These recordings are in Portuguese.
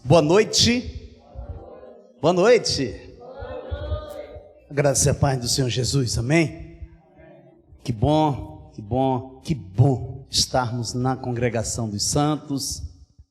Boa noite. Boa noite. Agradecer a paz do Senhor Jesus, amém? Que bom, que bom, que bom estarmos na congregação dos santos.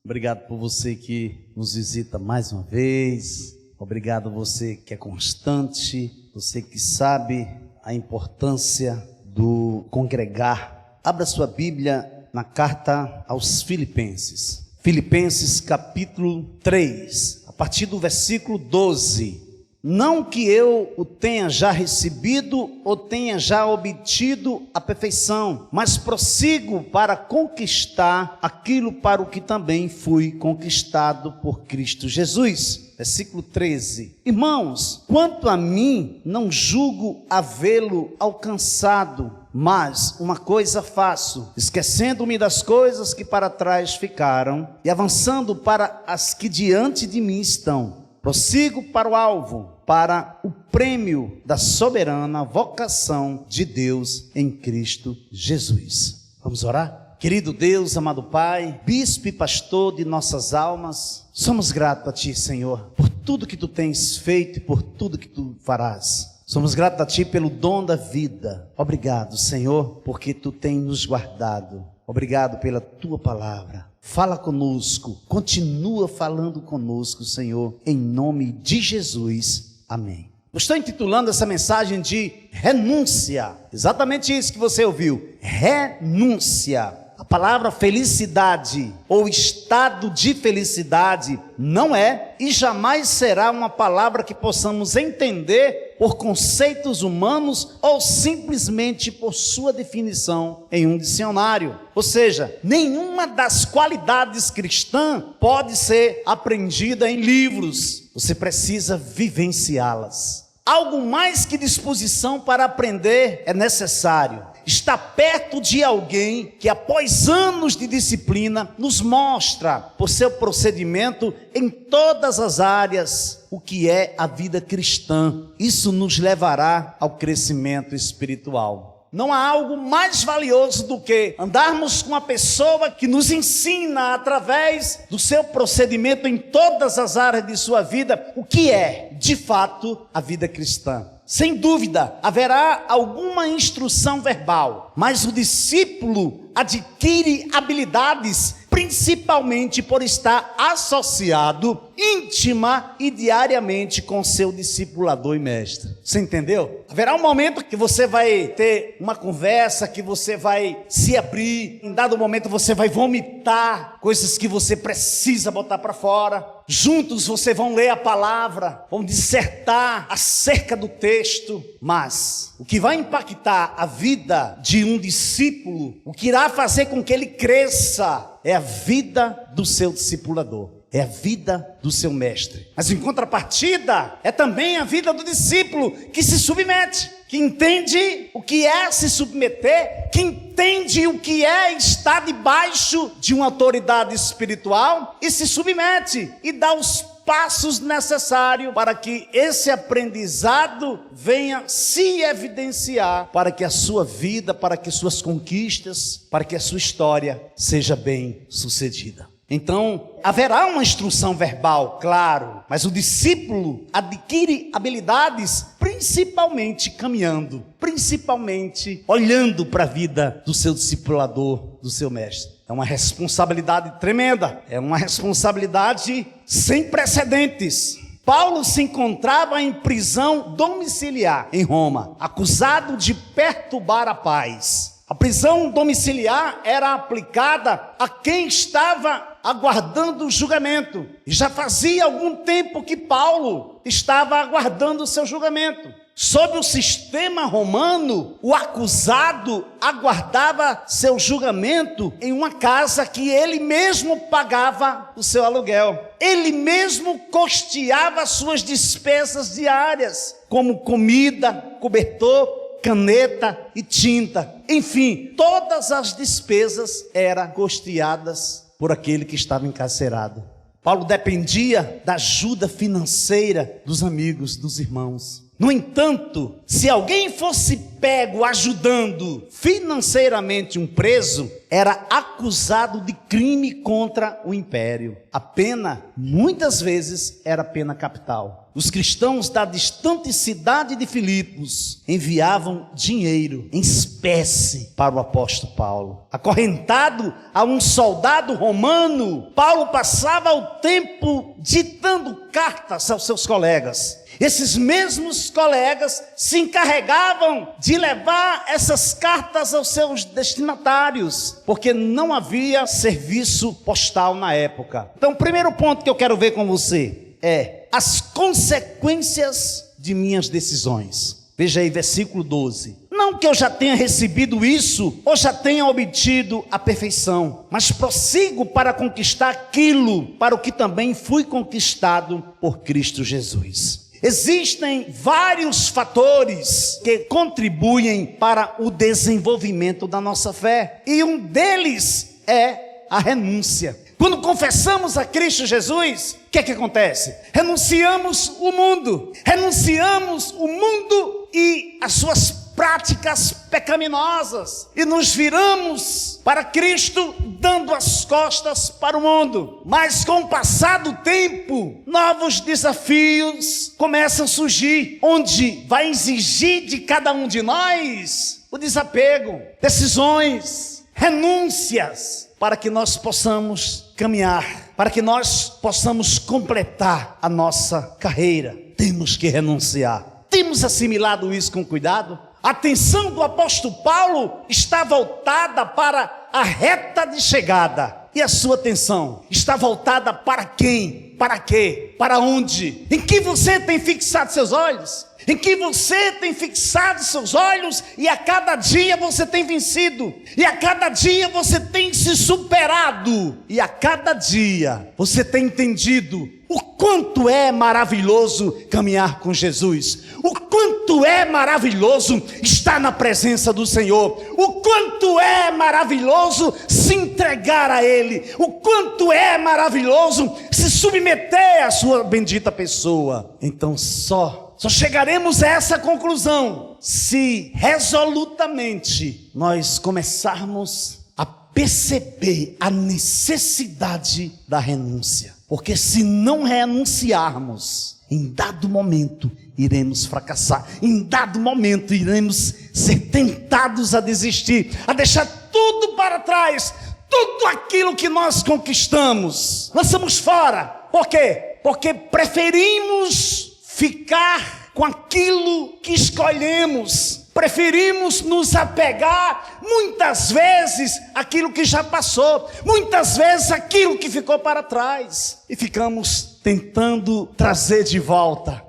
Obrigado por você que nos visita mais uma vez. Obrigado a você que é constante, você que sabe a importância do congregar. Abra sua Bíblia na carta aos Filipenses. Filipenses capítulo 3, a partir do versículo 12. Não que eu o tenha já recebido ou tenha já obtido a perfeição, mas prossigo para conquistar aquilo para o que também fui conquistado por Cristo Jesus. Versículo 13. Irmãos, quanto a mim, não julgo havê-lo alcançado, mas uma coisa faço, esquecendo-me das coisas que para trás ficaram e avançando para as que diante de mim estão. Prossigo para o alvo, para o prêmio da soberana vocação de Deus em Cristo Jesus. Vamos orar? Querido Deus, amado Pai, bispo e pastor de nossas almas, somos gratos a Ti, Senhor, por tudo que Tu tens feito e por tudo que Tu farás. Somos gratos a Ti pelo dom da vida. Obrigado, Senhor, porque Tu tens nos guardado. Obrigado pela Tua palavra. Fala conosco, continua falando conosco, Senhor, em nome de Jesus. Amém. Eu estou intitulando essa mensagem de renúncia. Exatamente isso que você ouviu. Renúncia. A palavra felicidade ou estado de felicidade não é e jamais será uma palavra que possamos entender por conceitos humanos ou simplesmente por sua definição em um dicionário. Ou seja, nenhuma das qualidades cristãs pode ser aprendida em livros. Você precisa vivenciá-las. Algo mais que disposição para aprender é necessário. Está perto de alguém que após anos de disciplina nos mostra por seu procedimento em todas as áreas o que é a vida cristã. Isso nos levará ao crescimento espiritual. Não há algo mais valioso do que andarmos com uma pessoa que nos ensina através do seu procedimento em todas as áreas de sua vida o que é, de fato, a vida cristã. Sem dúvida, haverá alguma instrução verbal, mas o discípulo adquire habilidades, principalmente por estar associado íntima e diariamente com seu discipulador e mestre. Você entendeu? Haverá um momento que você vai ter uma conversa, que você vai se abrir, em dado momento você vai vomitar coisas que você precisa botar para fora. Juntos vocês vão ler a palavra, vão dissertar acerca do texto, mas o que vai impactar a vida de um discípulo, o que irá fazer com que ele cresça, é a vida do seu discipulador, é a vida do seu mestre. Mas em contrapartida, é também a vida do discípulo que se submete, que entende o que é se submeter, que entende o que é estar debaixo de uma autoridade espiritual e se submete e dá os passos necessários para que esse aprendizado venha se evidenciar, para que a sua vida, para que suas conquistas, para que a sua história seja bem sucedida. Então, haverá uma instrução verbal, claro, mas o discípulo adquire habilidades principalmente caminhando, principalmente olhando para a vida do seu discipulador, do seu mestre. É uma responsabilidade tremenda, é uma responsabilidade sem precedentes. Paulo se encontrava em prisão domiciliar em Roma, acusado de perturbar a paz. A prisão domiciliar era aplicada a quem estava aguardando o julgamento. E já fazia algum tempo que Paulo estava aguardando o seu julgamento. Sob o sistema romano, o acusado aguardava seu julgamento em uma casa que ele mesmo pagava o seu aluguel. Ele mesmo custeava suas despesas diárias, como comida, cobertor, caneta e tinta. Enfim, todas as despesas eram custeadas por aquele que estava encarcerado. Paulo dependia da ajuda financeira dos amigos, dos irmãos. No entanto, se alguém fosse pego ajudando financeiramente um preso, era acusado de crime contra o império. A pena, muitas vezes, era pena capital. Os cristãos da distante cidade de Filipos enviavam dinheiro em espécie para o apóstolo Paulo. Acorrentado a um soldado romano, Paulo passava o tempo ditando cartas aos seus colegas. Esses mesmos colegas se encarregavam de levar essas cartas aos seus destinatários, porque não havia serviço postal na época. Então, o primeiro ponto que eu quero ver com você é as consequências de minhas decisões. Veja aí, versículo 12. Não que eu já tenha recebido isso, ou já tenha obtido a perfeição, mas prossigo para conquistar aquilo para o que também fui conquistado por Cristo Jesus. Existem vários fatores que contribuem para o desenvolvimento da nossa fé, e um deles é a renúncia. Quando confessamos a Cristo Jesus, o que é que acontece? Renunciamos o mundo e as suas práticas pecaminosas, e nos viramos para Cristo, dando as costas para o mundo. Mas com o passar do tempo, novos desafios começam a surgir, onde vai exigir de cada um de nós o desapego, decisões, renúncias, para que nós possamos caminhar, para que nós possamos completar a nossa carreira. Temos que renunciar. Temos assimilado isso com cuidado? A atenção do apóstolo Paulo está voltada para a reta de chegada. E a sua atenção está voltada para quem? Para quê? Para onde? Em que você tem fixado seus olhos? Em que você tem fixado seus olhos? E a cada dia você tem vencido. E a cada dia você tem se superado. E a cada dia você tem entendido o quanto é maravilhoso caminhar com Jesus. O quanto é maravilhoso estar na presença do Senhor. O quanto é maravilhoso se entregar a Ele. O quanto é maravilhoso se submeter à sua bendita pessoa. Então só chegaremos a essa conclusão se resolutamente nós começarmos a perceber a necessidade da renúncia. Porque se não renunciarmos, em dado momento iremos fracassar, em dado momento iremos ser tentados a desistir, a deixar tudo para trás, tudo aquilo que nós conquistamos, lançamos fora. Por quê? Porque preferimos ficar com aquilo que escolhemos, preferimos nos apegar muitas vezes àquilo que já passou, muitas vezes àquilo que ficou para trás, e ficamos tentando trazer de volta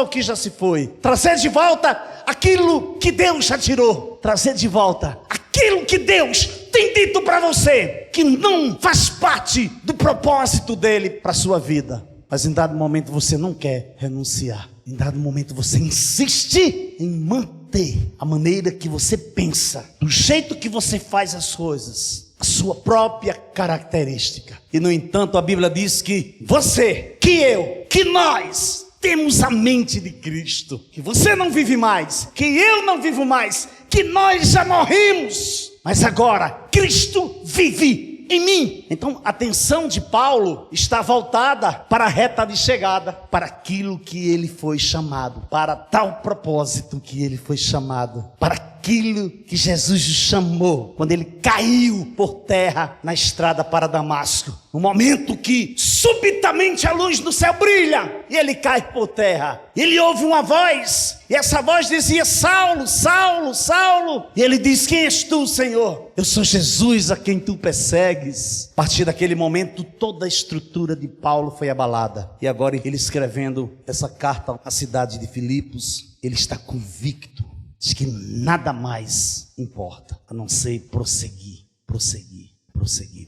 o que já se foi, trazer de volta aquilo que Deus já tirou, trazer de volta aquilo que Deus tem dito para você, que não faz parte do propósito dele para a sua vida. Mas em dado momento você não quer renunciar, em dado momento você insiste em manter a maneira que você pensa, do jeito que você faz as coisas, a sua própria característica. E no entanto a Bíblia diz que você, que eu, que nós temos a mente de Cristo, que você não vive mais, que eu não vivo mais, que nós já morrimos, mas agora Cristo vive em mim. Então a atenção de Paulo está voltada para a reta de chegada, para aquilo que ele foi chamado, para tal propósito que ele foi chamado, para aquilo que Jesus o chamou quando ele caiu por terra na estrada para Damasco. No momento que subitamente a luz do céu brilha e ele cai por terra, ele ouve uma voz, e essa voz dizia: Saulo, Saulo, Saulo. E ele diz: quem és tu, Senhor? Eu sou Jesus a quem tu persegues. A partir daquele momento toda a estrutura de Paulo foi abalada, e agora ele escrevendo essa carta à cidade de Filipos, ele está convicto de que nada mais importa a não ser prosseguir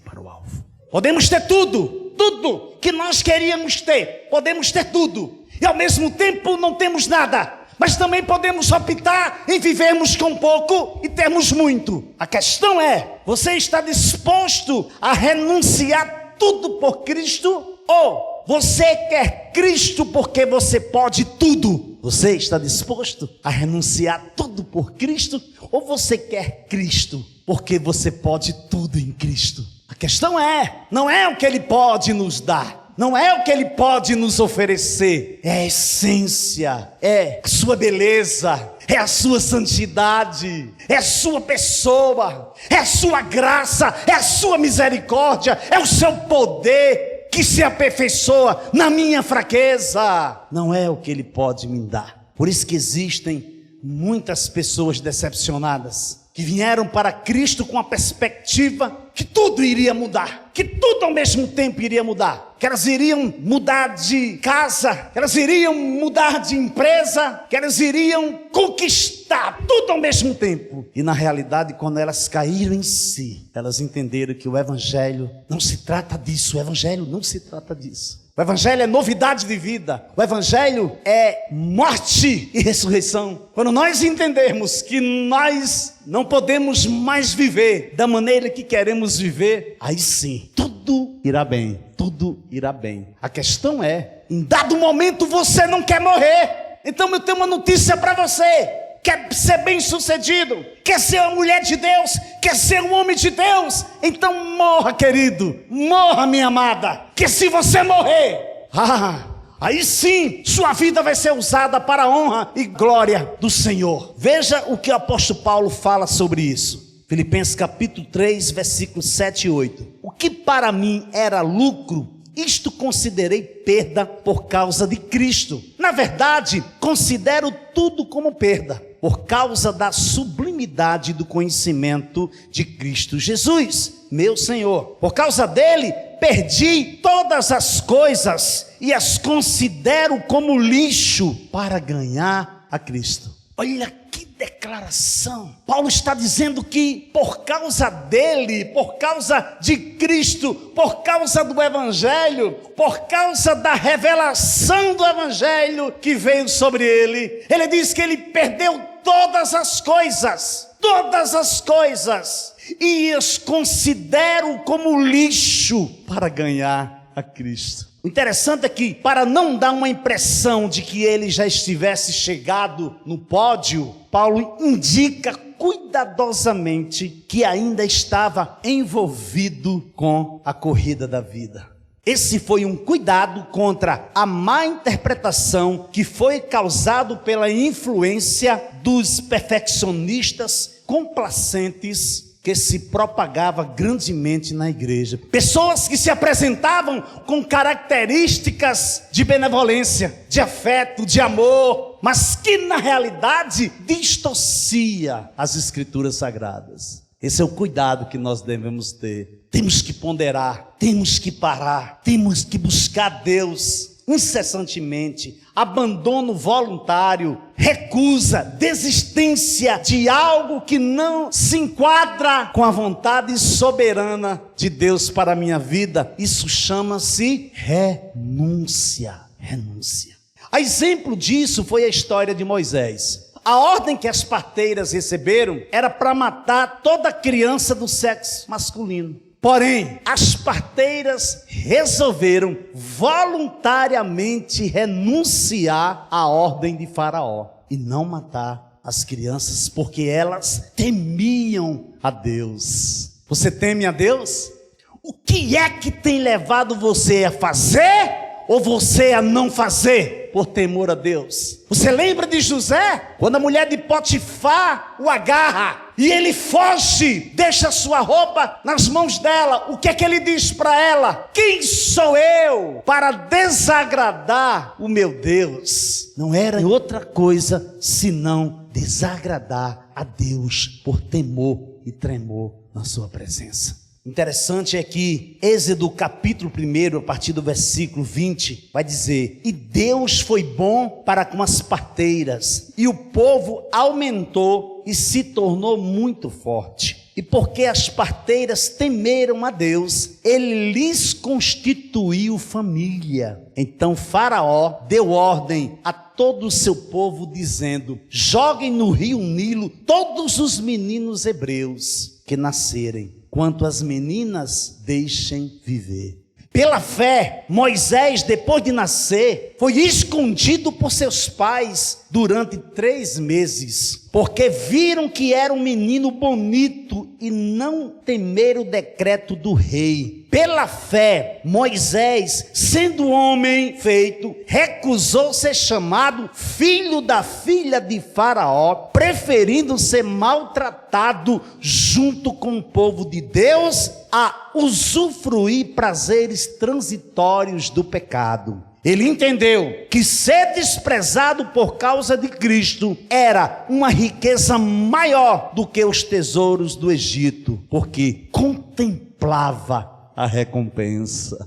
para o alvo. Podemos ter tudo que nós queríamos ter, podemos ter tudo, e ao mesmo tempo não temos nada, mas também podemos optar em vivermos com pouco e termos muito. A questão é, você está disposto a renunciar tudo por Cristo, ou você quer Cristo porque você pode tudo? Você está disposto a renunciar tudo por Cristo? Ou você quer Cristo porque você pode tudo em Cristo? A questão não é o que Ele pode nos dar, não é o que Ele pode nos oferecer, é a essência, é a sua beleza, é a sua santidade, é a sua pessoa, é a sua graça, é a sua misericórdia, é o seu poder que se aperfeiçoa na minha fraqueza. Não é o que Ele pode me dar. Por isso que existem muitas pessoas decepcionadas, que vieram para Cristo com a perspectiva que tudo iria mudar, que tudo ao mesmo tempo iria mudar, que elas iriam mudar de casa, que elas iriam mudar de empresa, que elas iriam conquistar tudo ao mesmo tempo. E na realidade, quando elas caíram em si, elas entenderam que o Evangelho não se trata disso, o Evangelho não se trata disso. O Evangelho é novidade de vida. O Evangelho é morte e ressurreição. Quando nós entendermos que nós não podemos mais viver da maneira que queremos viver, aí sim, tudo irá bem, tudo irá bem. A questão em dado momento você não quer morrer. Então eu tenho uma notícia para você. Quer ser bem sucedido, quer ser uma mulher de Deus, quer ser um homem de Deus, então morra, querido, morra, minha amada, que se você morrer, aí sim, sua vida vai ser usada para a honra e glória do Senhor. Veja o que o apóstolo Paulo fala sobre isso. Filipenses capítulo 3, versículos 7 e 8. O que para mim era lucro, isto considerei perda por causa de Cristo. Na verdade, considero tudo como perda, por causa da sublimidade do conhecimento de Cristo Jesus, meu Senhor. Por causa dele, perdi todas as coisas e as considero como lixo para ganhar a Cristo. Olha que declaração. Paulo está dizendo que por causa dele, por causa de Cristo, por causa do Evangelho, por causa da revelação do Evangelho que veio sobre ele, ele diz que ele perdeu todas as coisas, e as considero como lixo para ganhar a Cristo. O interessante é que, para não dar uma impressão de que ele já estivesse chegado no pódio, Paulo indica cuidadosamente que ainda estava envolvido com a corrida da vida. Esse foi um cuidado contra a má interpretação que foi causado pela influência dos perfeccionistas complacentes que se propagava grandemente na igreja. Pessoas que se apresentavam com características de benevolência, de afeto, de amor, mas que na realidade distorcia as escrituras sagradas. Esse é o cuidado que nós devemos ter. Temos que ponderar, temos que parar, temos que buscar Deus incessantemente. Abandono voluntário, recusa, desistência de algo que não se enquadra com a vontade soberana de Deus para a minha vida. Isso chama-se renúncia. A exemplo disso foi a história de Moisés. A ordem que as parteiras receberam era para matar toda criança do sexo masculino. Porém, as parteiras resolveram voluntariamente renunciar à ordem de Faraó e não matar as crianças, porque elas temiam a Deus. Você teme a Deus? O que é que tem levado você a fazer ou você a não fazer por temor a Deus? Você lembra de José? Quando a mulher de Potifar o agarra e ele foge, deixa sua roupa nas mãos dela. O que é que ele diz para ela? Quem sou eu para desagradar o meu Deus? Não era outra coisa senão desagradar a Deus por temor e tremor na sua presença. Interessante é que Êxodo capítulo 1, a partir do versículo 20, vai dizer: e Deus foi bom para com as parteiras, e o povo aumentou e se tornou muito forte. E porque as parteiras temeram a Deus, ele lhes constituiu família. Então Faraó deu ordem a todo o seu povo, dizendo: joguem no rio Nilo todos os meninos hebreus que nascerem, quanto as meninas deixem viver. Pela fé, Moisés, depois de nascer, foi escondido por seus pais durante 3 meses, porque viram que era um menino bonito e não temeram o decreto do rei. Pela fé, Moisés, sendo homem feito, recusou ser chamado filho da filha de Faraó, preferindo ser maltratado junto com o povo de Deus a usufruir prazeres transitórios do pecado. Ele entendeu que ser desprezado por causa de Cristo era uma riqueza maior do que os tesouros do Egito, porque contemplava a recompensa.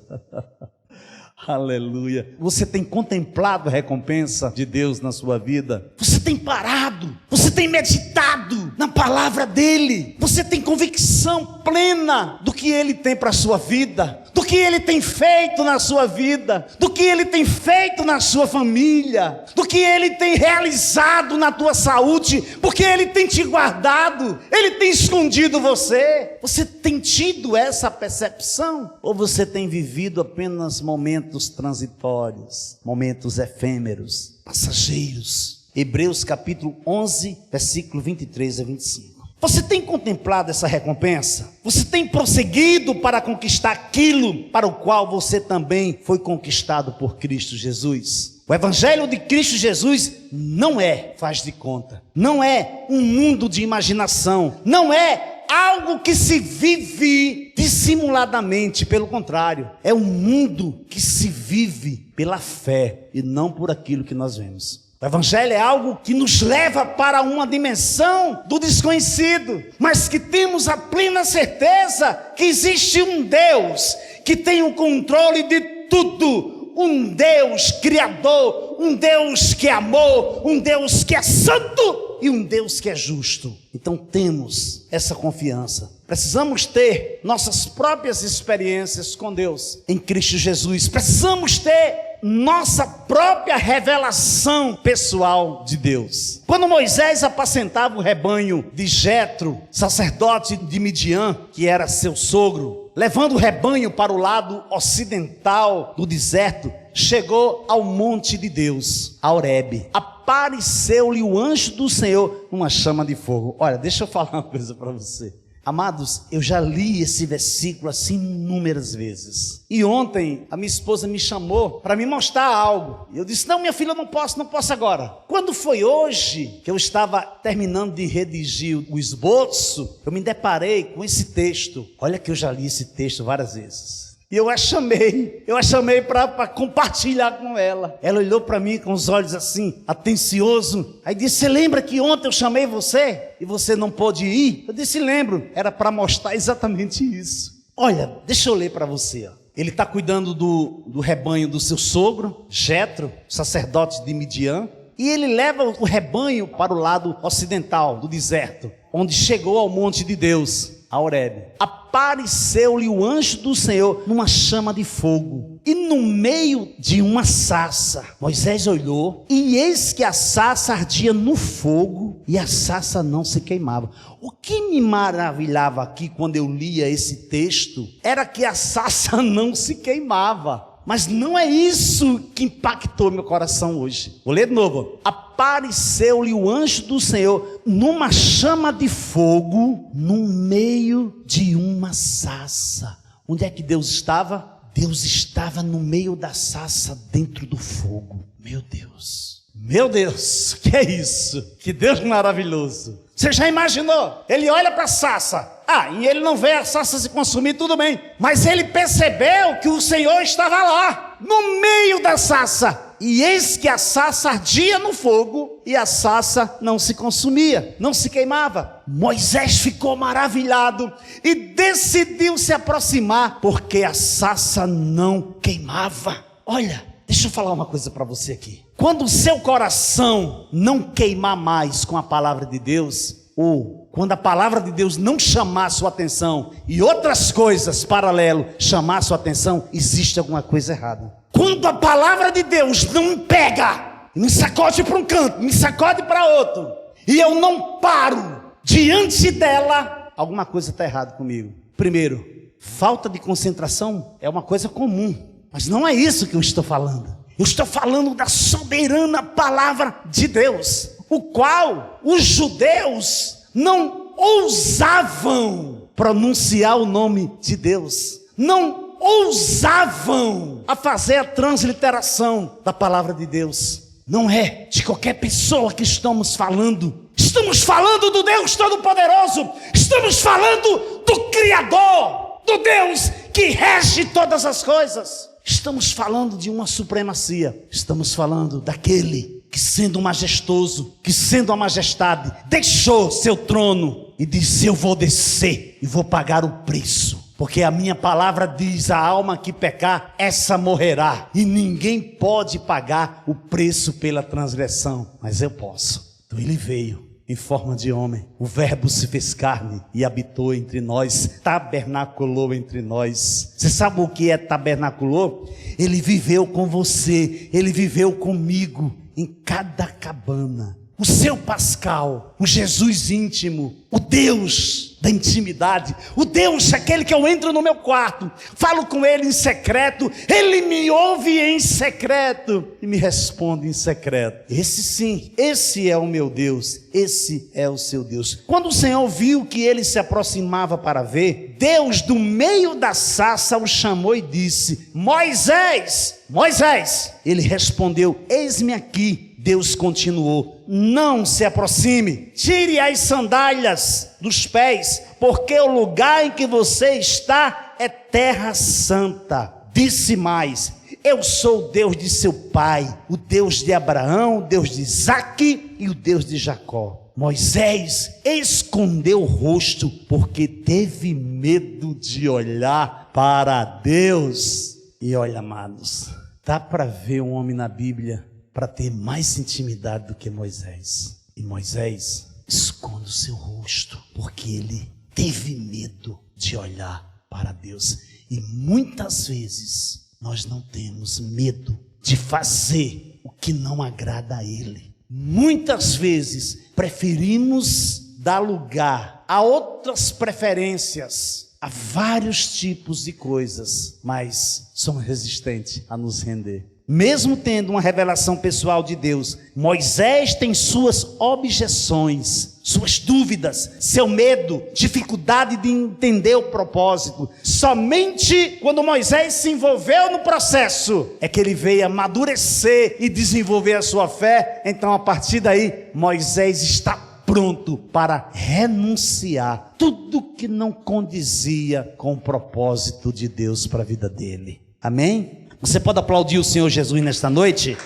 Aleluia. Você tem contemplado a recompensa de Deus na sua vida? Você tem parado, você tem meditado na palavra dele, você tem convicção plena do que ele tem para a sua vida, do que ele tem feito na sua vida, do que ele tem feito na sua família, do que ele tem realizado na tua saúde, porque ele tem te guardado, ele tem escondido você. Você tem tido essa percepção? Ou você tem vivido apenas momentos transitórios, momentos efêmeros, passageiros? Hebreus capítulo 11, versículo 23 a 25. Você tem contemplado essa recompensa? Você tem prosseguido para conquistar aquilo para o qual você também foi conquistado por Cristo Jesus? O Evangelho de Cristo Jesus não é faz de conta, não é um mundo de imaginação, não é algo que se vive dissimuladamente, pelo contrário, é um mundo que se vive pela fé e não por aquilo que nós vemos. O Evangelho é algo que nos leva para uma dimensão do desconhecido, mas que temos a plena certeza que existe um Deus que tem o controle de tudo, um Deus criador, um Deus que é amor, um Deus que é santo e um Deus que é justo. Então temos essa confiança. Precisamos ter nossas próprias experiências com Deus em Cristo Jesus. Precisamos ter nossa própria revelação pessoal de Deus. Quando Moisés apacentava o rebanho de Jetro, sacerdote de Midian, que era seu sogro, levando o rebanho para o lado ocidental do deserto, chegou ao monte de Deus, a Horebe. Apareceu-lhe o anjo do Senhor numa chama de fogo. Olha, deixa eu falar uma coisa para você. Amados, eu já li esse versículo assim inúmeras vezes. E ontem a minha esposa me chamou para me mostrar algo. E eu disse, não, minha filha, eu não posso agora. Quando foi hoje que eu estava terminando de redigir o esboço, eu me deparei com esse texto. Olha que eu já li esse texto várias vezes. E eu a chamei para compartilhar com ela. Ela olhou para mim com os olhos assim, atencioso. Aí disse, você lembra que ontem eu chamei você e você não pôde ir? Eu disse, lembro. Era para mostrar exatamente isso. Olha, deixa eu ler para você. Ele está cuidando do rebanho do seu sogro, Jetro, sacerdote de Midian. E ele leva o rebanho para o lado ocidental do deserto, onde chegou ao monte de Deus, a Horebe. Apareceu-lhe o anjo do Senhor numa chama de fogo e no meio de uma sarça. Moisés olhou e eis que a sarça ardia no fogo e a sarça não se queimava. O que me maravilhava aqui quando eu lia esse texto era que a sarça não se queimava. Mas não é isso que impactou meu coração hoje. Vou ler de novo. Apareceu-lhe o anjo do Senhor numa chama de fogo no meio de uma sarça. Onde é que Deus estava? Deus estava no meio da sarça, dentro do fogo. Meu Deus, que é isso? Que Deus maravilhoso. Você já imaginou? Ele olha para a sarça. E ele não vê a sarça se consumir, tudo bem. Mas ele percebeu que o Senhor estava lá, no meio da sarça. E eis que a sarça ardia no fogo e a sarça não se consumia, não se queimava. Moisés ficou maravilhado e decidiu se aproximar, porque a sarça não queimava. Olha, deixa eu falar uma coisa para você aqui. Quando o seu coração não queimar mais com a palavra de Deus, ou quando a palavra de Deus não chamar a sua atenção e outras coisas paralelo chamar a sua atenção, existe alguma coisa errada. Quando a palavra de Deus não pega, me sacode para um canto, me sacode para outro, e eu não paro diante dela, alguma coisa está errada comigo. Primeiro, falta de concentração é uma coisa comum, mas não é isso que eu estou falando. Eu estou falando da soberana palavra de Deus, o qual os judeus não ousavam pronunciar o nome de Deus, não ousavam a fazer a transliteração da palavra de Deus. Não é de qualquer pessoa que estamos falando. Estamos falando do Deus Todo-Poderoso. Estamos falando do Criador, do Deus que rege todas as coisas. Estamos falando de uma supremacia. Estamos falando daquele que, sendo majestoso, que sendo a majestade, deixou seu trono e disse: eu vou descer e vou pagar o preço. Porque a minha palavra diz: a alma que pecar, essa morrerá. E ninguém pode pagar o preço pela transgressão, mas eu posso. Então ele veio em forma de homem, o verbo se fez carne e habitou entre nós, tabernaculou entre nós. Você sabe o que é tabernaculou? Ele viveu com você, ele viveu comigo em cada cabana. O seu Pascal, o Jesus íntimo, o Deus da intimidade, o Deus, aquele que eu entro no meu quarto, falo com ele em secreto, ele me ouve em secreto e me responde em secreto. Esse sim, esse é o meu Deus, esse é o seu Deus. Quando o Senhor viu que ele se aproximava para ver, Deus do meio da sarça o chamou e disse: Moisés, Moisés. Ele respondeu: eis-me aqui. Deus continuou: não se aproxime, tire as sandálias dos pés, porque o lugar em que você está é terra santa. Disse mais: eu sou o Deus de seu pai, o Deus de Abraão, o Deus de Isaque e o Deus de Jacó. Moisés escondeu o rosto, porque teve medo de olhar para Deus. E olha, amados, dá para ver um homem na Bíblia para ter mais intimidade do que Moisés. E Moisés esconde o seu rosto, porque ele teve medo de olhar para Deus. E muitas vezes nós não temos medo de fazer o que não agrada a Ele. Muitas vezes preferimos dar lugar a outras preferências, a vários tipos de coisas, mas somos resistentes a nos render. Mesmo tendo uma revelação pessoal de Deus, Moisés tem suas objeções, suas dúvidas, seu medo, dificuldade de entender o propósito. Somente quando Moisés se envolveu no processo é que ele veio amadurecer e desenvolver a sua fé. Então, a partir daí, Moisés está pronto para renunciar tudo que não condizia com o propósito de Deus para a vida dele. Amém? Você pode aplaudir o Senhor Jesus nesta noite?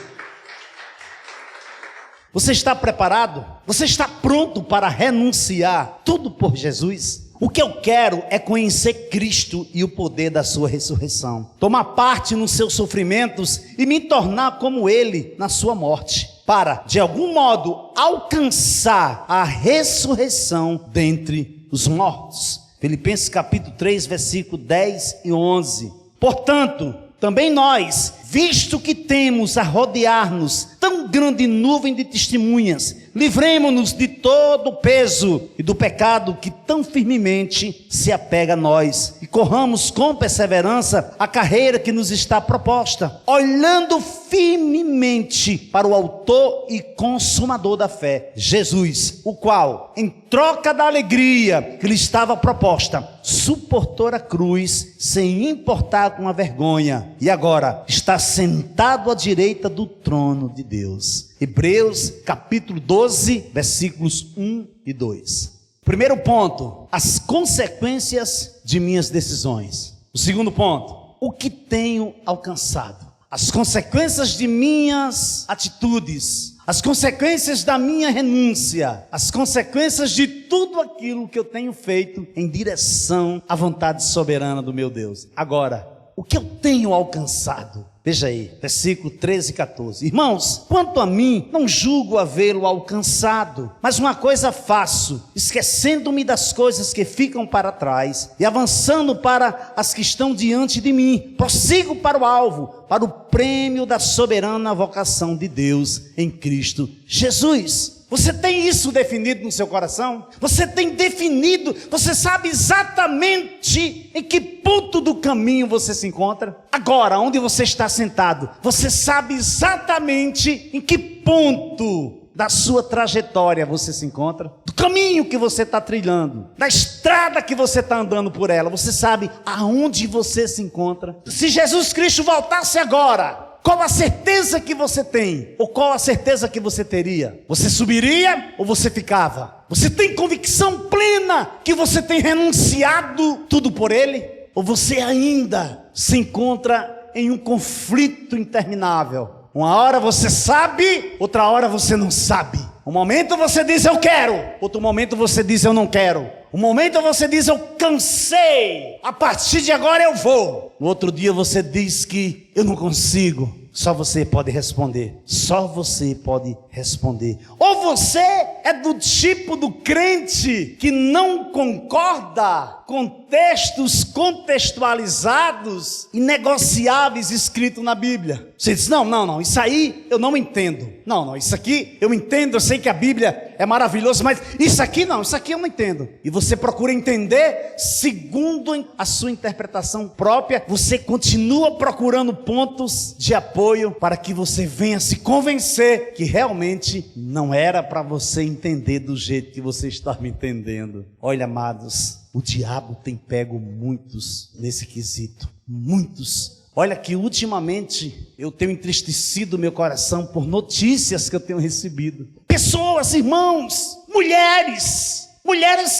Você está preparado? Você está pronto para renunciar tudo por Jesus? O que eu quero é conhecer Cristo e o poder da sua ressurreição, tomar parte nos seus sofrimentos e me tornar como Ele na sua morte, para, de algum modo, alcançar a ressurreição dentre os mortos. Filipenses capítulo 3, versículo 10 e 11. Portanto, também nós, visto que temos a rodear-nos tão grande nuvem de testemunhas, livremo-nos de todo o peso e do pecado que tão firmemente se apega a nós, e corramos com perseverança a carreira que nos está proposta, olhando firmemente para o autor e consumador da fé, Jesus, o qual, em troca da alegria que lhe estava proposta, suportou a cruz sem importar com a vergonha, e agora está sentado à direita do trono de Deus. Hebreus capítulo 12, versículos 1 e 2. Primeiro ponto: as consequências de minhas decisões. O segundo ponto: o que tenho alcançado. As consequências de minhas atitudes, as consequências da minha renúncia, as consequências de tudo aquilo que eu tenho feito em direção à vontade soberana do meu Deus. Agora, o que eu tenho alcançado? Veja aí, versículo 13 e 14. Irmãos, quanto a mim, não julgo havê-lo alcançado, mas uma coisa faço, esquecendo-me das coisas que ficam para trás e avançando para as que estão diante de mim, prossigo para o alvo, para o prêmio da soberana vocação de Deus em Cristo Jesus. Você tem isso definido no seu coração? Você tem definido, você sabe exatamente em que ponto do caminho você se encontra? Agora, onde você está sentado, você sabe exatamente em que ponto da sua trajetória você se encontra? Do caminho que você está trilhando, da estrada que você está andando por ela, você sabe aonde você se encontra? Se Jesus Cristo voltasse agora, qual a certeza que você tem? Ou qual a certeza que você teria? Você subiria ou você ficava? Você tem convicção plena que você tem renunciado tudo por Ele? Ou você ainda se encontra em um conflito interminável? Uma hora você sabe, outra hora você não sabe. Um momento você diz eu quero, outro momento você diz eu não quero. Um momento você diz eu cansei, a partir de agora eu vou. No outro dia você diz que eu não consigo. Só você pode responder. Só você pode responder. Ou você é do tipo do crente que não concorda com textos contextualizados e negociáveis escritos na Bíblia. Você diz, não, isso aí eu não entendo. Não, isso aqui eu entendo, eu sei que a Bíblia é maravilhosa, mas isso aqui não, isso aqui eu não entendo. E você procura entender segundo a sua interpretação própria, você continua procurando pontos de apoio para que você venha se convencer que realmente não era para você entender do jeito que você está me entendendo. Olha, amados, o diabo tem pego muitos nesse quesito, muitos. Olha que ultimamente eu tenho entristecido meu coração por notícias que eu tenho recebido. Pessoas, irmãos, mulheres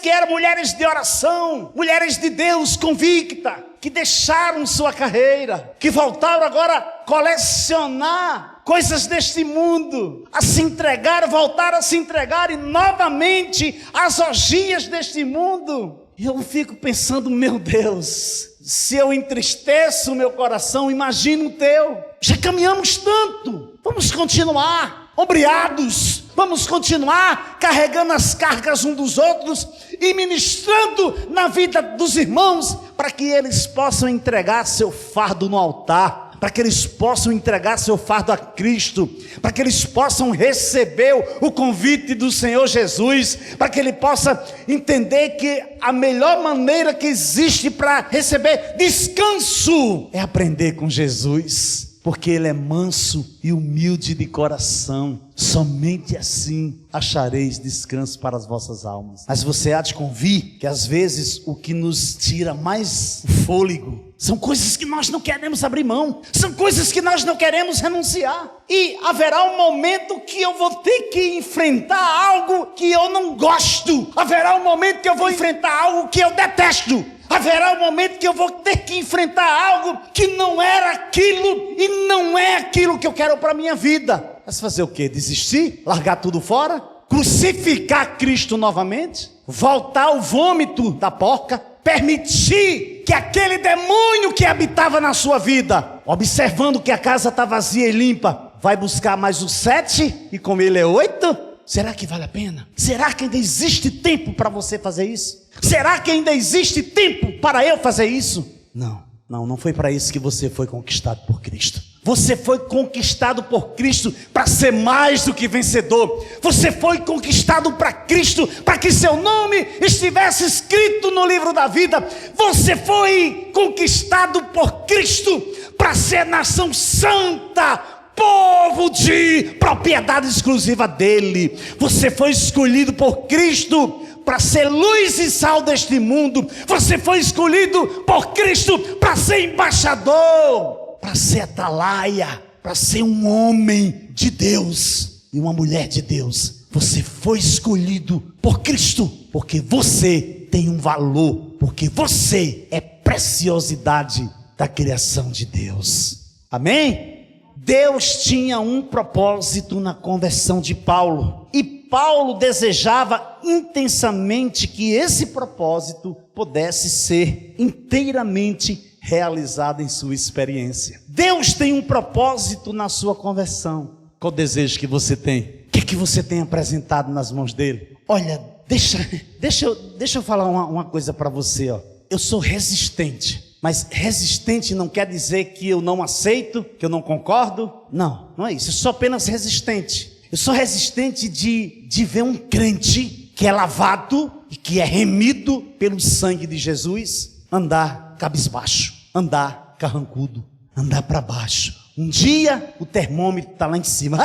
que eram mulheres de oração, mulheres de Deus convicta, que deixaram sua carreira, que voltaram agora a colecionar coisas deste mundo, a se entregar, voltaram a se entregar novamente às orgias deste mundo. E eu fico pensando, meu Deus, se eu entristeço o meu coração, imagina o teu. Já caminhamos tanto, vamos continuar ombreados, vamos continuar carregando as cargas uns dos outros e ministrando na vida dos irmãos, para que eles possam entregar seu fardo no altar, para que eles possam entregar seu fardo a Cristo, para que eles possam receber o convite do Senhor Jesus, para que ele possa entender que a melhor maneira que existe para receber descanso é aprender com Jesus, porque ele é manso e humilde de coração. Somente assim achareis descanso para as vossas almas. Mas você há de convir que às vezes o que nos tira mais fôlego são coisas que nós não queremos abrir mão, são coisas que nós não queremos renunciar. E haverá um momento que eu vou ter que enfrentar algo que eu não gosto. Haverá um momento que eu vou enfrentar algo que eu detesto. Haverá um momento que eu vou ter que enfrentar algo que não era aquilo e não é aquilo que eu quero para a minha vida. Mas fazer o quê? Desistir? Largar tudo fora? Crucificar Cristo novamente? Voltar ao vômito da porca? Permitir que aquele demônio que habitava na sua vida, observando que a casa está vazia e limpa, vai buscar mais os 7 e com ele é 8? Será que vale a pena? Será que ainda existe tempo para você fazer isso? Será que ainda existe tempo para eu fazer isso? Não foi para isso que você foi conquistado por Cristo. Você foi conquistado por Cristo para ser mais do que vencedor. Você foi conquistado para Cristo, para que seu nome estivesse escrito no livro da vida. Você foi conquistado por Cristo para ser nação santa, povo de propriedade exclusiva dele. Você foi escolhido por Cristo para ser luz e sal deste mundo. Você foi escolhido por Cristo para ser embaixador, para ser atalaia, para ser um homem de Deus e uma mulher de Deus. Você foi escolhido por Cristo, porque você tem um valor, porque você é preciosidade da criação de Deus. Amém? Deus tinha um propósito na conversão de Paulo, e Paulo desejava intensamente que esse propósito pudesse ser inteiramente realizado em sua experiência. Deus tem um propósito na sua conversão. Qual o desejo que você tem? O que é que você tem apresentado nas mãos dele? Olha, deixa eu falar uma coisa para você, ó. Eu sou resistente. Mas resistente não quer dizer que eu não aceito, que eu não concordo. Não é isso. Eu sou apenas resistente. Eu sou resistente de ver um crente que é lavado e que é remido pelo sangue de Jesus andar cabisbaixo, andar carrancudo, andar para baixo. Um dia o termômetro está lá em cima.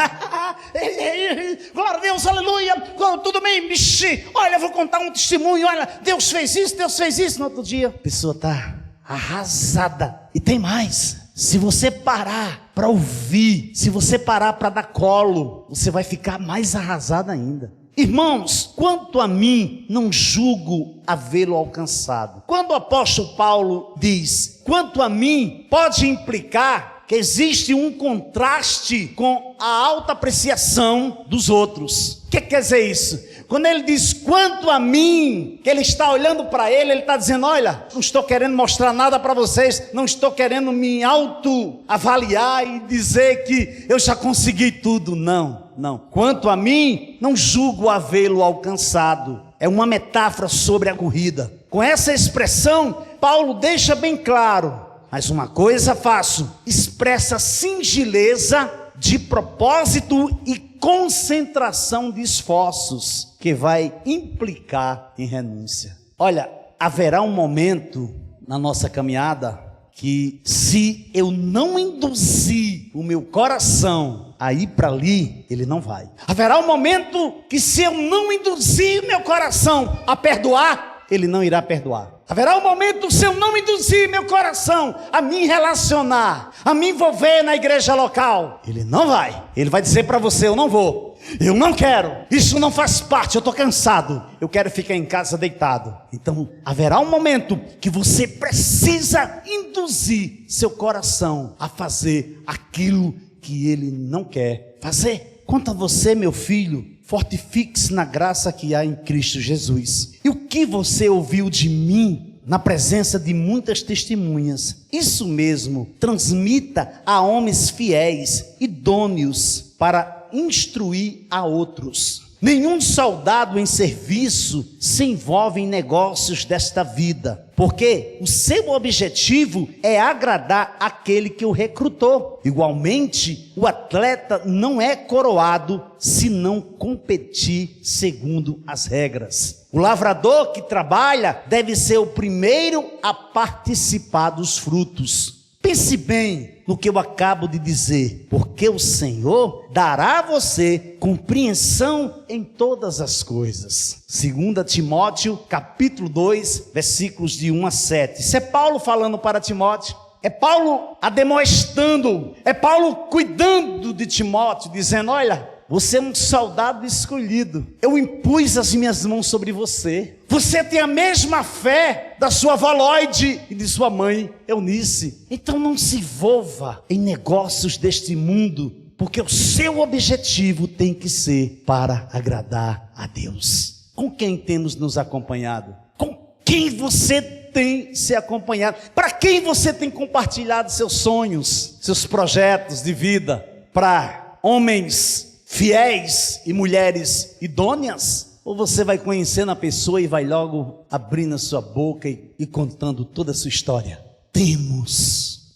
Glória a Deus, aleluia, tudo bem, bicho. Olha, eu vou contar um testemunho. Olha, Deus fez isso. No outro dia a pessoa está arrasada. E tem mais, se você parar para ouvir, se você parar para dar colo, você vai ficar mais arrasado ainda. Irmãos, quanto a mim, não julgo havê-lo alcançado. Quando o apóstolo Paulo diz, quanto a mim, pode implicar que existe um contraste com a alta apreciação dos outros. O que quer dizer isso? Quando ele diz, quanto a mim, que ele está olhando para ele está dizendo, olha, não estou querendo mostrar nada para vocês, não estou querendo me autoavaliar e dizer que eu já consegui tudo, não. Quanto a mim, não julgo havê-lo alcançado. É uma metáfora sobre a corrida. Com essa expressão, Paulo deixa bem claro, mas uma coisa faço, expressa singeleza de propósito e concentração de esforços, que vai implicar em renúncia. Olha, haverá um momento na nossa caminhada que, se eu não induzir o meu coração a ir para ali, ele não vai. Haverá um momento que, se eu não induzir meu coração a perdoar, ele não irá perdoar. Haverá um momento, se eu não induzir meu coração a me relacionar, a me envolver na igreja local, ele não vai. Ele vai dizer para você, eu não vou, eu não quero, isso não faz parte, eu estou cansado, eu quero ficar em casa deitado. Então haverá um momento que você precisa induzir seu coração a fazer aquilo que ele não quer fazer. Quanto a você, meu filho, fortifique-se na graça que há em Cristo Jesus. E o que você ouviu de mim, na presença de muitas testemunhas, isso mesmo, transmita a homens fiéis, idôneos, para instruir a outros. Nenhum soldado em serviço se envolve em negócios desta vida, porque o seu objetivo é agradar aquele que o recrutou. Igualmente, o atleta não é coroado se não competir segundo as regras. O lavrador que trabalha deve ser o primeiro a participar dos frutos. Pense bem no que eu acabo de dizer, porque o Senhor dará a você compreensão em todas as coisas. 2 Timóteo, capítulo 2, versículos de 1 a 7. Isso é Paulo falando para Timóteo. É Paulo ademoestando, é Paulo cuidando de Timóteo, dizendo, olha, você é um soldado escolhido. Eu impus as minhas mãos sobre você. Você tem a mesma fé da sua avó Lloyd e de sua mãe Eunice. Então não se envolva em negócios deste mundo, porque o seu objetivo tem que ser para agradar a Deus. Com quem temos nos acompanhado? Com quem você tem se acompanhado? Para quem você tem compartilhado seus sonhos, seus projetos de vida? Para homens fiéis e mulheres idôneas? Ou você vai conhecendo a pessoa e vai logo abrindo a sua boca e contando toda a sua história? Temos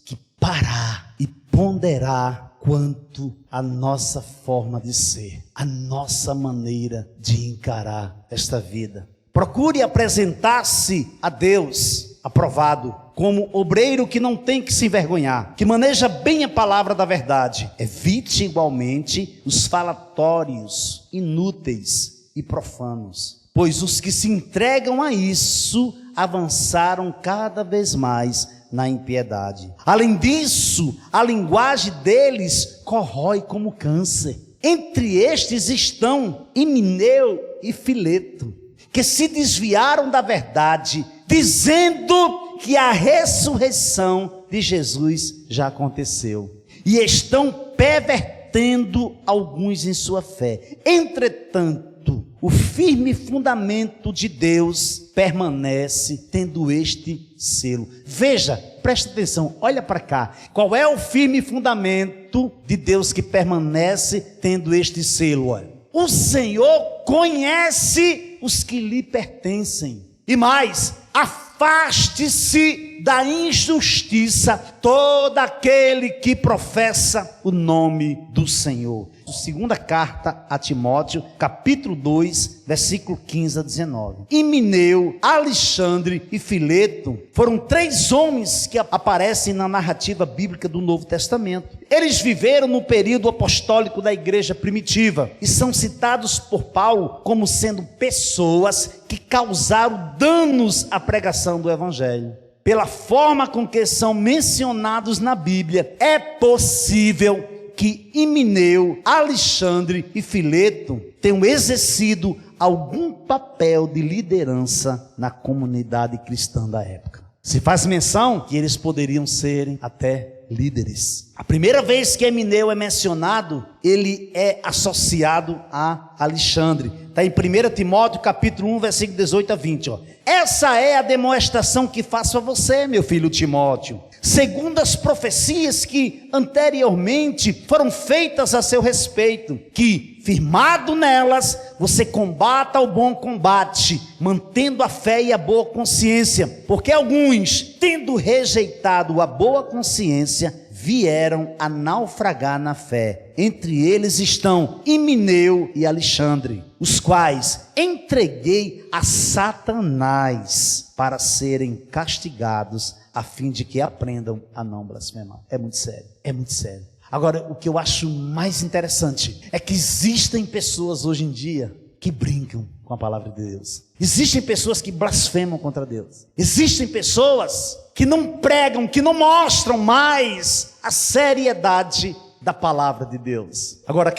que parar e ponderar quanto à nossa forma de ser, a nossa maneira de encarar esta vida. Procure apresentar-se a Deus aprovado, como obreiro que não tem que se envergonhar, que maneja bem a palavra da verdade. Evite igualmente os falatórios inúteis e profanos, pois os que se entregam a isso avançaram cada vez mais na impiedade. Além disso, a linguagem deles corrói como câncer. Entre estes estão Himeneu e Fileto, que se desviaram da verdade, dizendo que a ressurreição de Jesus já aconteceu, e estão pervertendo alguns em sua fé. Entretanto, o firme fundamento de Deus permanece, tendo este selo. Veja, presta atenção, olha para cá. Qual é o firme fundamento de Deus que permanece, tendo este selo? Olha, o Senhor conhece os que lhe pertencem. E mais, afaste-se da injustiça todo aquele que professa o nome do Senhor. Segunda carta a Timóteo, capítulo 2, versículo 15 a 19. Himeneu, Alexandre e Fileto foram 3 homens que aparecem na narrativa bíblica do Novo Testamento. Eles viveram no período apostólico da igreja primitiva e são citados por Paulo como sendo pessoas que causaram danos à pregação do evangelho. Pela forma com que são mencionados na Bíblia, é possível que Himeneu, Alexandre e Fileto tenham exercido algum papel de liderança na comunidade cristã da época. Se faz menção que eles poderiam serem até líderes. A primeira vez que Himeneu é mencionado, ele é associado a Alexandre. Está em 1 Timóteo capítulo 1, versículo 18 a 20. Essa é a demonstração que faço a você, meu filho Timóteo, segundo as profecias que anteriormente foram feitas a seu respeito, que, firmado nelas, você combata o bom combate, mantendo a fé e a boa consciência, porque alguns, tendo rejeitado a boa consciência, vieram a naufragar na fé. Entre eles estão Himeneu e Alexandre, os quais entreguei a Satanás para serem castigados, a fim de que aprendam a não blasfemar. É muito sério, é muito sério. Agora, o que eu acho mais interessante é que existem pessoas hoje em dia que brincam com a palavra de Deus. Existem pessoas que blasfemam contra Deus. Existem pessoas que não pregam, que não mostram mais a seriedade da palavra de Deus. Agora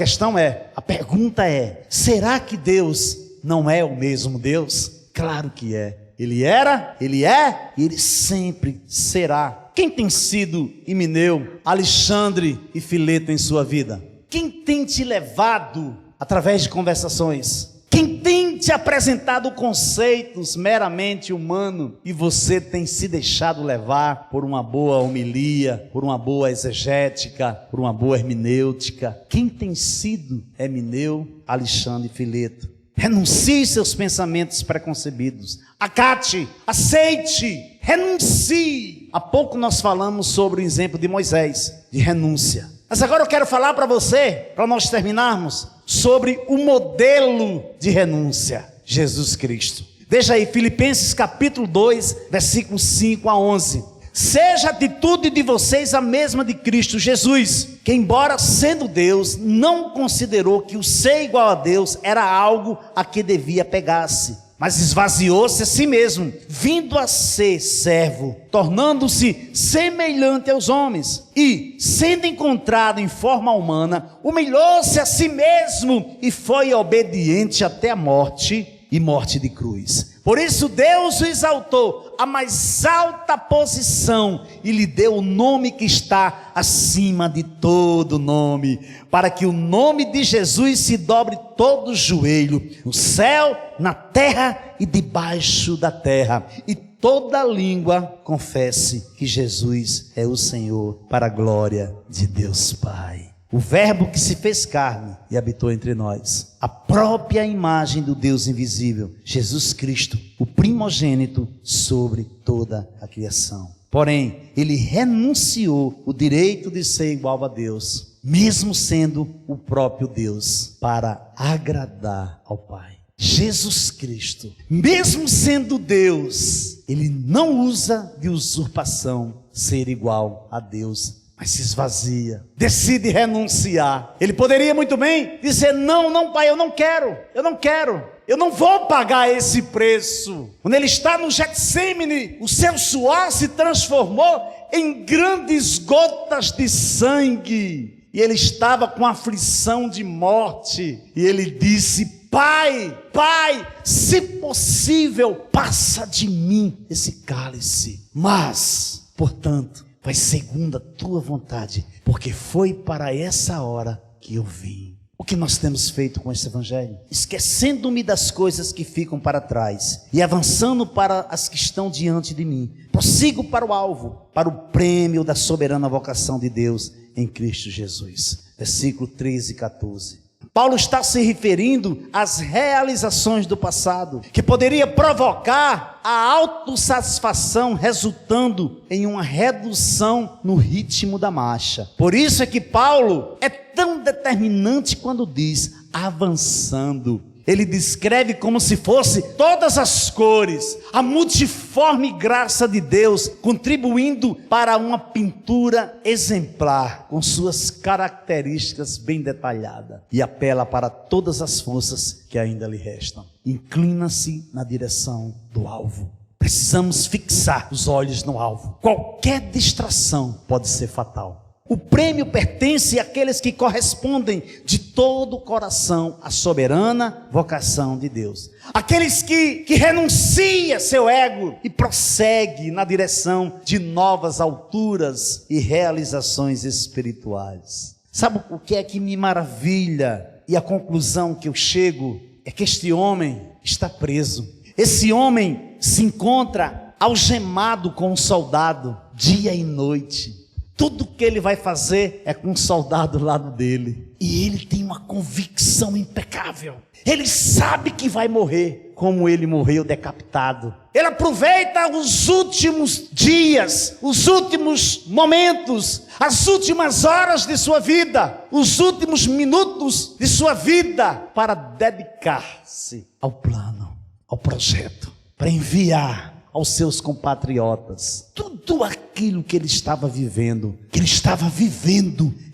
a pergunta é, será que Deus não é o mesmo Deus? Claro que é. Ele era, ele é e ele sempre será. Quem tem sido Himeneu, Alexandre e Fileto em sua vida? Quem tem te levado através de conversações? Quem tem te apresentado conceitos meramente humanos e você tem se deixado levar por uma boa homilia, por uma boa exegética, por uma boa hermenêutica? Quem tem sido Himeneu, Alexandre e Fileto? Renuncie seus pensamentos preconcebidos. Acate, aceite, renuncie. Há pouco nós falamos sobre o exemplo de Moisés, de renúncia. Mas agora eu quero falar para você, para nós terminarmos, sobre o modelo de renúncia, Jesus Cristo. Veja aí, Filipenses capítulo 2, versículos 5 a 11. Seja a atitude de vocês a mesma de Cristo Jesus, que embora sendo Deus, não considerou que o ser igual a Deus era algo a que devia pegar-se, mas esvaziou-se a si mesmo, vindo a ser servo, tornando-se semelhante aos homens, e, sendo encontrado em forma humana, humilhou-se a si mesmo, e foi obediente até a morte, e morte de cruz. Por isso Deus o exaltou à mais alta posição e lhe deu o nome que está acima de todo nome, para que o nome de Jesus se dobre todo o joelho, no céu, na terra e debaixo da terra, e toda língua confesse que Jesus é o Senhor, para a glória de Deus Pai. O verbo que se fez carne e habitou entre nós, a própria imagem do Deus invisível, Jesus Cristo, o primogênito sobre toda a criação. Porém, ele renunciou o direito de ser igual a Deus, mesmo sendo o próprio Deus, para agradar ao Pai. Jesus Cristo, mesmo sendo Deus, ele não usa de usurpação ser igual a Deus, mas se esvazia, decide renunciar. Ele poderia muito bem dizer, não pai, eu não quero, eu não vou pagar esse preço. Quando ele está no Getsêmani, o seu suor se transformou em grandes gotas de sangue, e ele estava com aflição de morte, e ele disse, Pai, se possível, passa de mim esse cálice, mas, portanto, vai segundo a tua vontade, porque foi para essa hora que eu vim. O que nós temos feito com esse evangelho? Esquecendo-me das coisas que ficam para trás e avançando para as que estão diante de mim, prossigo para o alvo, para o prêmio da soberana vocação de Deus em Cristo Jesus. Versículo 13 e 14. Paulo está se referindo às realizações do passado, que poderia provocar a autossatisfação, resultando em uma redução no ritmo da marcha. Por isso é que Paulo é tão determinante quando diz avançando. Ele descreve como se fosse todas as cores, a multiforme graça de Deus, contribuindo para uma pintura exemplar, com suas características bem detalhadas, e apela para todas as forças que ainda lhe restam. Inclina-se na direção do alvo. Precisamos fixar os olhos no alvo. Qualquer distração pode ser fatal. O prêmio pertence àqueles que correspondem de todo o coração à soberana vocação de Deus. Aqueles que renunciam seu ego e prosseguem na direção de novas alturas e realizações espirituais. Sabe o que é que me maravilha? E a conclusão que eu chego é que este homem está preso. Esse homem se encontra algemado com um soldado dia e noite. Tudo que ele vai fazer é com um soldado do lado dele. E ele tem uma convicção impecável. Ele sabe que vai morrer, como ele morreu decapitado. Ele aproveita os últimos dias, os últimos momentos, as últimas horas de sua vida, os últimos minutos de sua vida, para dedicar-se ao plano, ao projeto, para enviar aos seus compatriotas tudo aquilo que ele estava vivendo,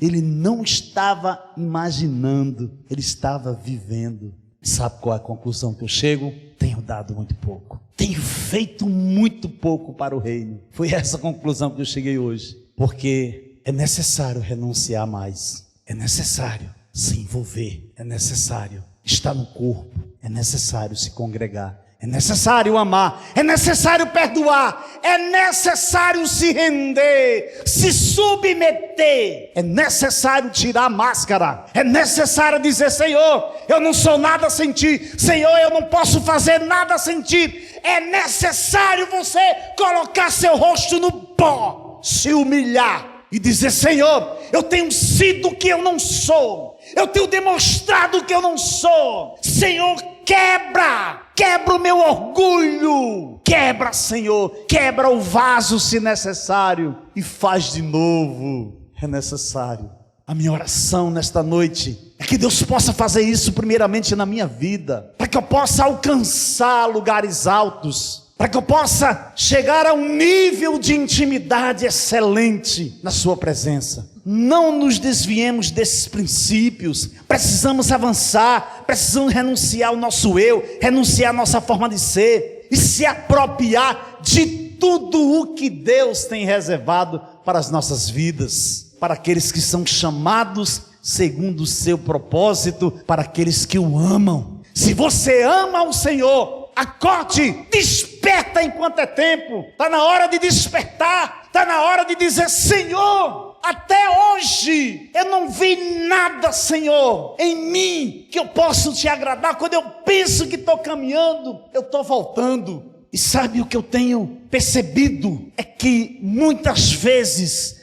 ele não estava imaginando, ele estava vivendo. Sabe qual é a conclusão que eu chego? Tenho dado muito pouco, tenho feito muito pouco para o reino. Foi essa a conclusão que eu cheguei hoje, porque é necessário renunciar mais, é necessário se envolver, é necessário estar no corpo, é necessário se congregar, é necessário amar, é necessário perdoar, é necessário se render, se submeter, é necessário tirar a máscara, é necessário dizer: Senhor, eu não sou nada sem ti, Senhor, eu não posso fazer nada sem ti. É necessário você colocar seu rosto no pó, se humilhar e dizer: Senhor, eu tenho sido o que eu não sou, eu tenho demonstrado o que eu não sou. Senhor, quebra o meu orgulho, quebra, Senhor, quebra o vaso se necessário e faz de novo. É necessário. A minha oração nesta noite é que Deus possa fazer isso primeiramente na minha vida, para que eu possa alcançar lugares altos, para que eu possa chegar a um nível de intimidade excelente na sua presença. Não nos desviemos desses princípios. Precisamos avançar, precisamos renunciar ao nosso eu, renunciar à nossa forma de ser e se apropriar de tudo o que Deus tem reservado para as nossas vidas, para aqueles que são chamados segundo o seu propósito, para aqueles que o amam. Se você ama o Senhor, acorde, desperta enquanto é tempo. Está na hora de despertar, está na hora de dizer: Senhor, até hoje eu não vi nada, Senhor, em mim que eu possa te agradar. Quando eu penso que estou caminhando, eu estou voltando. E sabe o que eu tenho percebido? É que muitas vezes,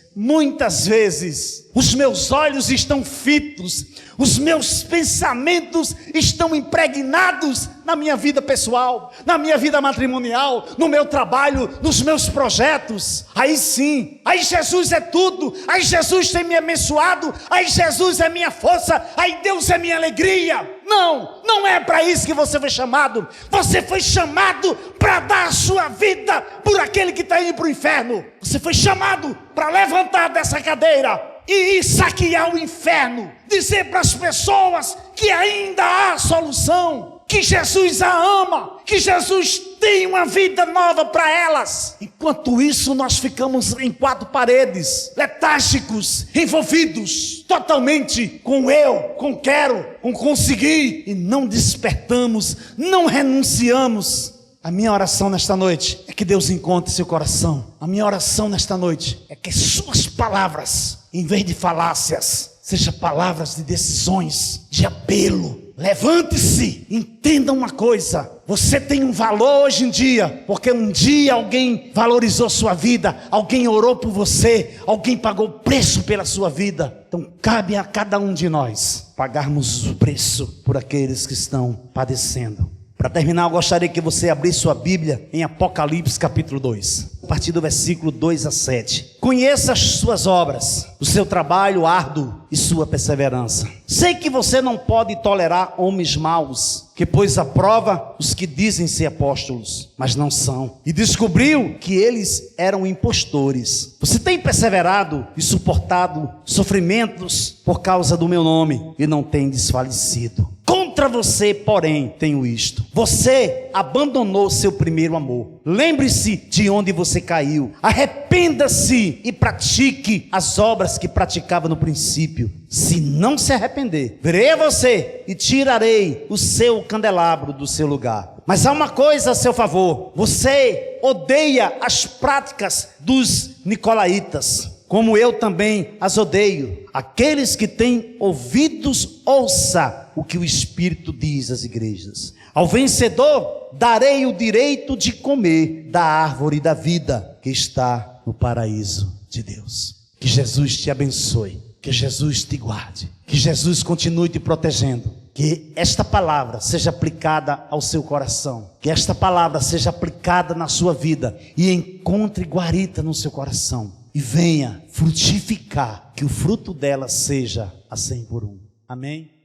os meus olhos estão fitos, os meus pensamentos estão impregnados na minha vida pessoal, na minha vida matrimonial, no meu trabalho, nos meus projetos. Aí sim, aí Jesus é tudo, aí Jesus tem me abençoado, aí Jesus é minha força, aí Deus é minha alegria. Não é para isso que você foi chamado. Você foi chamado para dar a sua vida por aquele que está indo para o inferno. Você foi chamado para levantar dessa cadeira e ir saquear o inferno, dizer para as pessoas que ainda há solução, que Jesus a ama, que Jesus tem uma vida nova para elas. Enquanto isso, nós ficamos em quatro paredes, letárgicos, envolvidos totalmente com eu, com quero, com conseguir, e não despertamos, não renunciamos. A minha oração nesta noite é que Deus encontre seu coração. A minha oração nesta noite é que suas palavras, em vez de falácias, sejam palavras de decisões, de apelo, Levante-se, entenda uma coisa: você tem um valor hoje em dia, porque um dia alguém valorizou sua vida, alguém orou por você, alguém pagou o preço pela sua vida. Então cabe a cada um de nós pagarmos o preço por aqueles que estão padecendo. Para terminar, eu gostaria que você abrisse sua Bíblia em Apocalipse capítulo 2, a partir do versículo 2 a 7. Conheça as suas obras, o seu trabalho árduo e sua perseverança. Sei que você não pode tolerar homens maus, que pôs à prova os que dizem ser apóstolos, mas não são, e descobriu que eles eram impostores. Você tem perseverado e suportado sofrimentos por causa do meu nome, e não tem desfalecido. Contra você, porém, tenho isto: você abandonou seu primeiro amor. Lembre-se de onde você caiu, arrependa-se e pratique as obras que praticava no princípio. Se não se arrepender, virei a você e tirarei o seu candelabro do seu lugar. Mas há uma coisa a seu favor: você odeia as práticas dos nicolaítas, como eu também as odeio. Aqueles que têm ouvidos, ouça o que o Espírito diz às igrejas. Ao vencedor darei o direito de comer da árvore da vida que está no paraíso de Deus. Que Jesus te abençoe, que Jesus te guarde, que Jesus continue te protegendo. Que esta palavra seja aplicada ao seu coração, que esta palavra seja aplicada na sua vida e encontre guarita no seu coração e venha frutificar, que o fruto dela seja a 100 por 1. Amém?